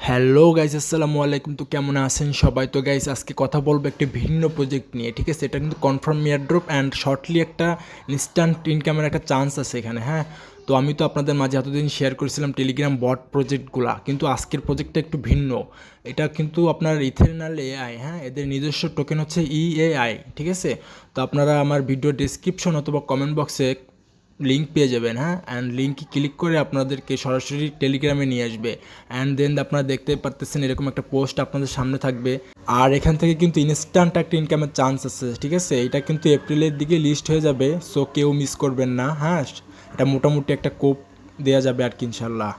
Hello guys, আসসালামু আলাইকুম। তো কেমন আছেন সবাই? তো গাইস আজকে কথা বলবো একটি ভিন্ন প্রজেক্ট নিয়ে, ঠিক আছে? এটা কিন্তু কনফার্ম এয়ারড্রপ অ্যান্ড শর্টলি একটা ইনস্ট্যান্ট ইনকামের একটা চান্স আছে এখানে, হ্যাঁ। তো আমি তো আপনাদের মাঝে এতদিন শেয়ার করেছিলাম টেলিগ্রাম বট প্রজেক্টগুলা, কিন্তু আজকের প্রজেক্টটা একটু ভিন্ন। এটা কিন্তু আপনার ইথেরিনাল এআই, হ্যাঁ, এদের নিজস্ব টোকেন হচ্ছে ইএআই, ঠিক আছে? তো আপনারা আমার ভিডিও ডেসক্রিপশন অথবা কমেন্ট বক্সে লিঙ্ক পেয়ে যাবেন, হ্যাঁ। অ্যান্ড লিঙ্কে ক্লিক করে আপনাদেরকে সরাসরি টেলিগ্রামে নিয়ে আসবে। অ্যান্ড দেন আপনারা দেখতে পারতেছেন এরকম একটা পোস্ট আপনাদের সামনে থাকবে। আর এখান থেকে কিন্তু ইনস্ট্যান্ট একটা ইনকামের চান্স আছে, ঠিক আছে? এটা কিন্তু এপ্রিলের দিকে লিস্ট হয়ে যাবে, সো কেউ মিস করবেন না, হ্যাঁ। এটা মোটামুটি একটা কোপ দেওয়া যাবে আর কি, ইনশাল্লাহ।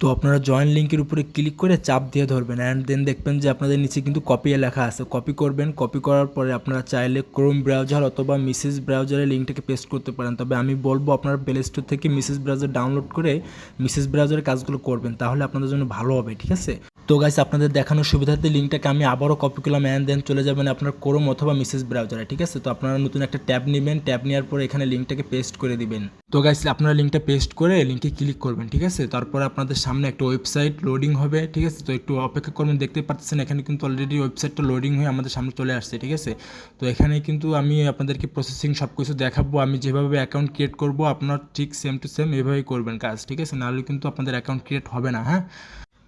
তো আপনারা জয়েন লিঙ্কের উপরে ক্লিক করে চাপ দিয়ে ধরবেন অ্যান্ড দেন দেখবেন যে আপনাদের নিচে কিন্তু কপি লেখা আছে। কপি করবেন, কপি করার পরে আপনারা চাইলে ক্রোম ব্রাউজার অথবা মিসেস ব্রাউজারে লিঙ্কটাকে পেস্ট করতে পারেন। তবে আমি বলবো আপনারা প্লে স্টোর থেকে মিসেস ব্রাউজার ডাউনলোড করে মিসেস ব্রাউজারের কাজগুলো করবেন, তাহলে আপনাদের জন্য ভালো হবে, ঠিক আছে? তো গাইস আপনাদের দেখানোর সুবিধার্থে লিঙ্কটাকে আমি আবারও কপি করলাম অ্যান্ড দেন চলে যাবেন আপনার ক্রোম অথবা মিসেস ব্রাউজারে, ঠিক আছে? তো আপনারা নতুন একটা ট্যাব নেবেন, ট্যাব নেওয়ার পরে এখানে লিঙ্কটাকে পেস্ট করে দিবেন। তো গাইস আপনারা লিঙ্কটা পেস্ট করে লিঙ্কে ক্লিক করবেন, ঠিক আছে? তারপরে আপনাদের সামনে একটা ওয়েবসাইট লোডিং হবে, ঠিক আছে? তো একটু অপেক্ষা করবেন। দেখতে পাচ্ছেন এখানে কিন্তু অলরেডি ওয়েবসাইটটা লোডিং হয়ে আমাদের সামনে চলে আসছে, ঠিক আছে? তো এখানে কিন্তু আমি আপনাদেরকে প্রসেসিং সব কিছু দেখাবো। আমি যেভাবে অ্যাকাউন্ট ক্রিয়েট করব আপনার ঠিক সেম টু সেম এভাবেই করবেন কাজ, ঠিক আছে? নাহলে কিন্তু আপনাদের অ্যাকাউন্ট ক্রিয়েট হবে না, হ্যাঁ।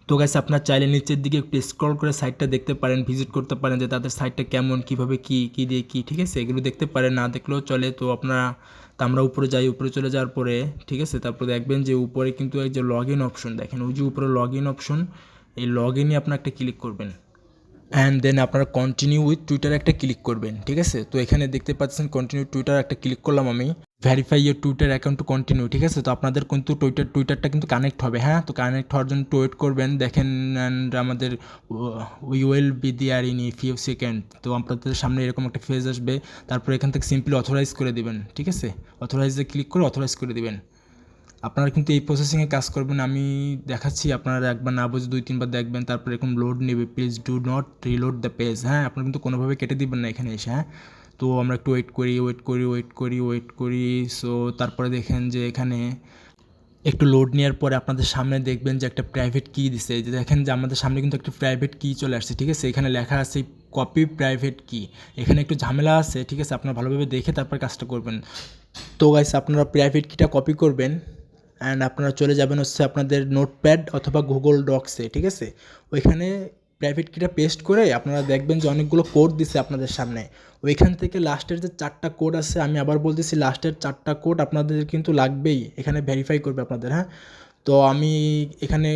তো গাইস আপনার চাইলে নিচের দিকে একটু স্ক্রল করে সাইটটা দেখতে পারেন, ভিজিট করতে পারেন যে তাদের সাইটটা কেমন, কীভাবে কী দিয়ে কী, ঠিক আছে? এগুলো দেখতে পারেন, না দেখলেও চলে। তো আপনারা, তো আমরা উপরে যাই, উপরে চলে যাওয়ার পরে, ঠিক আছে, তারপরে দেখবেন যে উপরে কিন্তু এই যে লগ ইন অপশন দেখেন, ওই যে উপরে লগ ইন অপশন, এই লগ ইনে আপনার একটা ক্লিক করবেন অ্যান্ড দেন আপনারা কন্টিনিউ উইথ টুইটার একটা ক্লিক করবেন, ঠিক আছে? তো এখানে দেখতে পাচ্ছেন কন্টিনিউ টুইটার একটা ক্লিক করলাম আমি। Verify your Twitter account to continue, ঠিক আছে? তো আপনাদের কিন্তু টুইটারটা কিন্তু কানেক্ট হবে, হ্যাঁ। তো কানেক্ট হওয়ার জন্য একটু ওয়েট করবেন, দেখেন। অ্যান্ড আমাদের we will be there in few second. তো আপনাদের সামনে এরকম একটা ফেজ আসবে, তারপর এখান থেকে সিম্পলি অথরাইজ করে দেবেন, ঠিক আছে? অথরাইজে ক্লিক করে অথরাইজ করে দেবেন। আপনারা কিন্তু এই প্রসেসিংয়ে কাজ করবেন, আমি দেখাচ্ছি। আপনারা একবার না বুঝে 2-3 বার দেখবেন, তারপর এরকম লোড নেবে। Please do not reload the page, হ্যাঁ। আপনারা কিন্তু কোনোভাবে কেটে দিবেন না এখানে এসে, হ্যাঁ। তো আমরা একটু ওয়েট করি। সো তারপরে দেখেন যে এখানে একটু লোড নেওয়ার পরে আপনাদের সামনে দেখবেন যে একটা প্রাইভেট কি দিছে। এই যে দেখেন যে আমাদের সামনে কিন্তু একটা প্রাইভেট কি চলে আসছে, ঠিক আছে? এখানে লেখা আছে কপি প্রাইভেট কি। এখানে একটু ঝামেলা আছে, ঠিক আছে? আপনারা ভালোভাবে দেখে তারপর কাজটা করবেন। তো গাইস আপনারা প্রাইভেট কিটা কপি করবেন অ্যান্ড আপনারা চলে যাবেন হচ্ছে আপনাদের নোটপ্যাড অথবা গুগল ডক্সে, ঠিক আছে? ওইখানে প্রাইভেট কিটা পেস্ট করে আপনারা দেখবেন যে অনেকগুলো কোড দিছে আপনাদের সামনে। ওইখান থেকে লাস্টের যে 4টা কোড আছে, আমি আবার বলতেছি, লাস্টের 4টা কোড আপনাদের কিন্তু লাগবেই, এখানে ভেরিফাই করবে আপনাদের, হ্যাঁ। তো আমি এখানে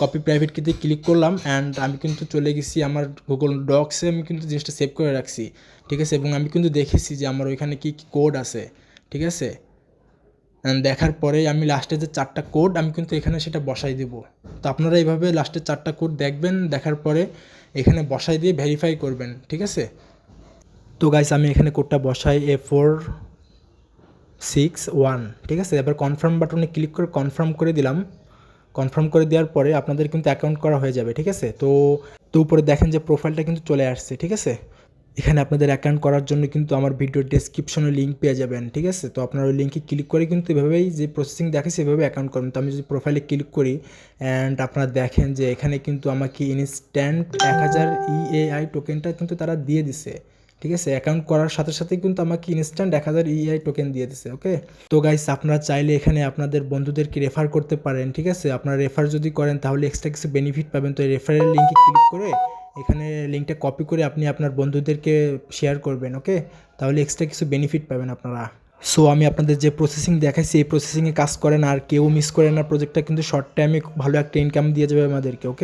কপি প্রাইভেট কিতে ক্লিক করলাম অ্যান্ড আমি কিন্তু চলে গেছি আমার গুগল ডক্সে। আমি কিন্তু জিনিসটা সেভ করে রাখছি, ঠিক আছে? এবং আমি কিন্তু দেখেছি যে আমার ওইখানে কী কী কোড আছে, ঠিক আছে? দেখার পরে আমি লাস্টে যে 4টা কোড আমি কিন্তু এখানে সেটা বসাই দেবো। তো আপনারা এইভাবে লাস্টের 4টা কোড দেখবেন, দেখার পরে এখানে বসাই দিয়ে ভেরিফাই করবেন, ঠিক আছে? তো গাইস আমি এখানে কোডটা বসাই A461, ঠিক আছে? এবার কনফার্ম বাটনে ক্লিক করে কনফার্ম করে দিলাম। কনফার্ম করে দেওয়ার পরে আপনাদের কিন্তু অ্যাকাউন্ট করা হয়ে যাবে, ঠিক আছে? তো উপরে দেখেন যে প্রোফাইলটা কিন্তু চলে আসছে, ঠিক আছে? এখানে আপনাদের অ্যাকাউন্ট করার জন্য কিন্তু আমার ভিডিওর ডেসক্রিপশনে লিঙ্ক পেয়ে যাবেন, ঠিক আছে? তো আপনারা ওই লিঙ্কে ক্লিক করে কিন্তু এভাবেই যে প্রসেসিং দেখে সেভাবে অ্যাকাউন্ট করবেন। তো আমি যদি প্রোফাইলে ক্লিক করি অ্যান্ড আপনারা দেখেন যে এখানে কিন্তু আমাকে ইনস্ট্যান্ট 1000 ইএআই টোকেনটা কিন্তু তারা দিয়ে দিছে, ঠিক আছে? অ্যাকাউন্ট করার সাথে সাথেই কিন্তু আমাকে ইনস্ট্যান্ট 1000 ইএআই টোকেন দিয়ে দিছে, ওকে? তো গাইস আপনারা চাইলে এখানে আপনাদের বন্ধুদেরকে রেফার করতে পারেন, ঠিক আছে? আপনারা রেফার যদি করেন তাহলে এক্সট্রা কিছু বেনিফিট পাবেন। তো এই রেফারের লিঙ্কে ক্লিক করে এখানে লিঙ্কটা কপি করে আপনি আপনার বন্ধুদেরকে শেয়ার করবেন, ওকে? তাহলে এক্সট্রা কিছু বেনিফিট পাবেন আপনারা। সো আমি আপনাদের যে প্রসেসিং দেখাইছি এই প্রসেসিংয়ে কাজ করেন, আর কেউ মিস করেন না। প্রজেক্টটা কিন্তু শর্ট টাইমে ভালো একটা ইনকাম দিয়ে যাবে আমাদেরকে, ওকে?